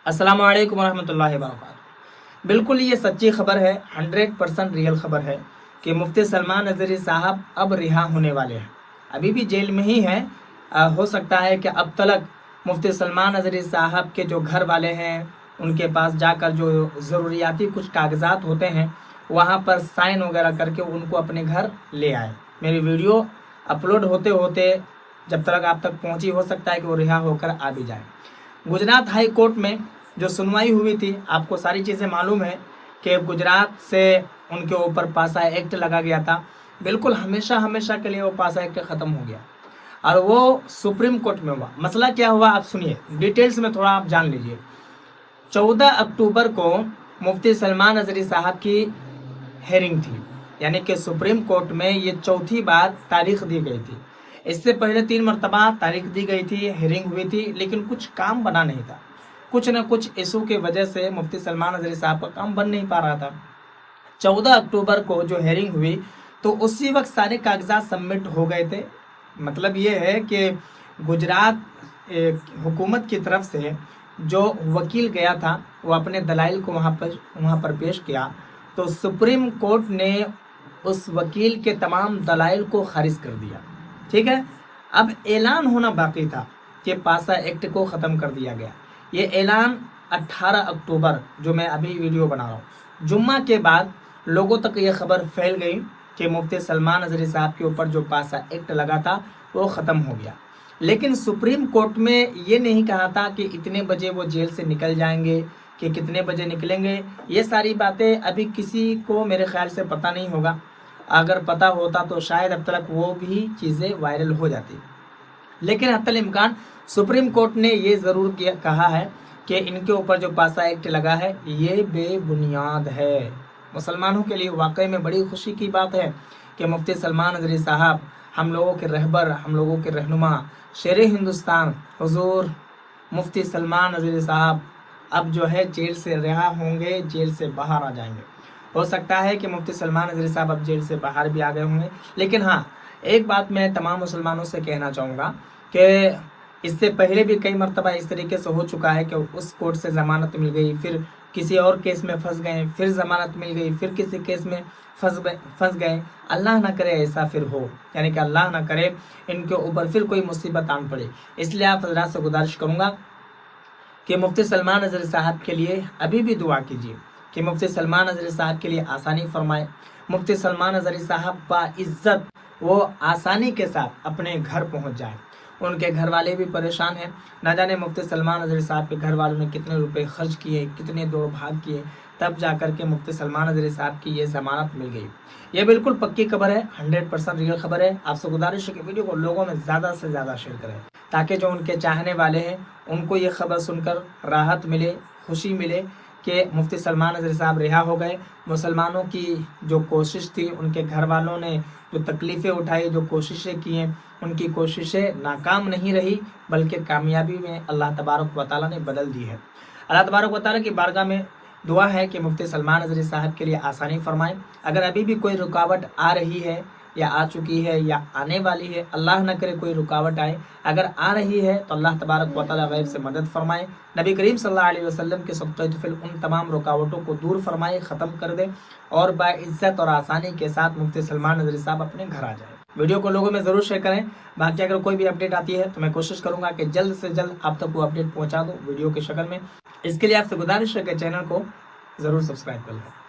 अस्सलाम वालेकुम रहमतुल्लाहि व बरकातहू। बिल्कुल ये सच्ची खबर है, 100% रियल खबर है कि मुफ्ती सलमान नज़री साहब अब रिहा होने वाले हैं। अभी भी जेल में ही हैं। हो सकता है कि अब तक मुफ्ती सलमान नज़री साहब के जो घर वाले हैं उनके पास जाकर जो ज़रूरियाती कुछ कागजात होते हैं वहाँ पर साइन वगैरह करके उनको अपने घर ले आए। मेरी वीडियो अपलोड होते होते जब तक आप तक पहुँची, हो सकता है कि वो रिहा होकर आ भी जाए। गुजरात हाई कोर्ट में जो सुनवाई हुई थी, आपको सारी चीज़ें मालूम है कि गुजरात से उनके ऊपर पासा एक्ट लगा गया था। बिल्कुल हमेशा हमेशा के लिए वो पासा एक्ट ख़त्म हो गया और वो सुप्रीम कोर्ट में हुआ। मसला क्या हुआ आप सुनिए, डिटेल्स में थोड़ा आप जान लीजिए। 14 अक्टूबर को मुफ्ती सलमान नज़री साहब की हेयरिंग थी, यानी कि सुप्रीम कोर्ट में ये चौथी बार तारीख दी गई थी। इससे पहले 3 मरतबा तारीख दी गई थी, हेयरिंग हुई थी, लेकिन कुछ काम बना नहीं था। कुछ न कुछ इशू की वजह से मुफ्ती सलमान नज़री साहब का काम बन नहीं पा रहा था। 14 अक्टूबर को जो हेयरिंग हुई तो उसी वक्त सारे कागजात सबमिट हो गए थे। मतलब ये है कि गुजरात हुकूमत की तरफ से जो वकील गया था वो अपने दलाइल को वहाँ पर पेश किया, तो सुप्रीम कोर्ट ने उस वकील के तमाम दलाइल को खारिज कर दिया। ठीक है, अब ऐलान होना बाकी था कि पासा एक्ट को ख़त्म कर दिया गया। ये ऐलान 18 अक्टूबर, जो मैं अभी वीडियो बना रहा हूँ, जुम्मा के बाद लोगों तक ये खबर फैल गई कि मुफ्ती सलमान नज़री साहब के ऊपर जो पासा एक्ट लगा था वो ख़त्म हो गया। लेकिन सुप्रीम कोर्ट में ये नहीं कहा था कि इतने बजे वो जेल से निकल जाएंगे, कि कितने बजे निकलेंगे। ये सारी बातें अभी किसी को मेरे ख्याल से पता नहीं होगा। अगर पता होता तो शायद अब तक वो भी चीज़ें वायरल हो जाती। लेकिन हत्तल इम्कान सुप्रीम कोर्ट ने ये ज़रूर कहा है कि इनके ऊपर जो पासा एक्ट लगा है ये बेबुनियाद है। मुसलमानों के लिए वाकई में बड़ी खुशी की बात है कि मुफ्ती सलमान नज़री साहब, हम लोगों के रहबर, हम लोगों के रहनुमा, शेर हिंदुस्तान हुजूर मुफ्ती सलमान नज़री साहब अब जो है जेल से रिहा होंगे, जेल से बाहर आ जाएंगे। हो सकता है कि मुफ्ती सलमान नज़री साहब अब जेल से बाहर भी आ गए होंगे। लेकिन हाँ, एक बात मैं तमाम मुसलमानों से कहना चाहूँगा कि इससे पहले भी कई मरतबा इस तरीके से हो चुका है कि उस कोर्ट से ज़मानत मिल गई, फिर किसी और केस में फंस गए, फिर ज़मानत मिल गई, फिर किसी केस में फंस गए। अल्लाह ना करे ऐसा फिर हो, यानी कि अल्लाह ना करे इनके ऊपर फिर कोई मुसीबत आन पड़े। इसलिए आप हज़रात से गुजारिश करूँगा कि मुफ्ती सलमान नज़री साहब के लिए अभी भी दुआ कीजिए कि मुफ्ती सलमान नज़री साहब के लिए आसानी फरमाए। मुफ्ती सलमान नज़री साहब बाइज़्ज़त वो आसानी के साथ अपने घर पहुंच जाए। उनके घर वाले भी परेशान हैं, ना जाने मुफ्ती सलमान नज़री साहब के घर वालों ने कितने रुपए खर्च किए, कितने दौड़ भाग किए, तब जाकर के मुफ्ती सलमान नज़री साहब की ये ज़मानत मिल गई। ये बिल्कुल पक्की खबर है, 100% रियल खबर है। आपसे गुजारिश है कि वीडियो को लोगों में ज़्यादा से ज़्यादा शेयर करें ताकि जो उनके चाहने वाले हैं उनको ये खबर सुनकर राहत मिले, खुशी मिले कि मुफ्ती सलमान नज़री साहब रिहा हो गए। मुसलमानों की जो कोशिश थी, उनके घर वालों ने जो तकलीफ़ें उठाई, जो कोशिशें की हैं, उनकी कोशिशें नाकाम नहीं रही बल्कि कामयाबी में अल्लाह तबारक व तआला ने बदल दी है। अल्लाह तबारक व तआला की बारगाह में दुआ है कि मुफ्ती सलमान नज़री साहब के लिए आसानी फरमाए। अगर अभी भी कोई रुकावट आ रही है या आ चुकी है या आने वाली है, अल्लाह न करे कोई रुकावट आए, अगर आ रही है तो अल्लाह तबारक व तआला गैब से मदद फरमाए। नबी करीम सल्लल्लाहु अलैहि वसल्लम के सब्क़ उन तमाम रुकावटों को दूर फरमाए, ख़त्म कर दे और बाइज़्ज़त और आसानी के साथ मुफ्ती सलमान नज़री साहब अपने घर आ जाए। वीडियो को लोगों में ज़रूर शेयर करें। बाकी अगर कोई भी अपडेट आती है तो मैं कोशिश करूँगा कि जल्द से जल्द आप तक वो अपडेट पहुँचा दूँ वीडियो की शक्ल में। इसके लिए आपसे गुजारिश है कि चैनल को ज़रूर सब्सक्राइब कर लें।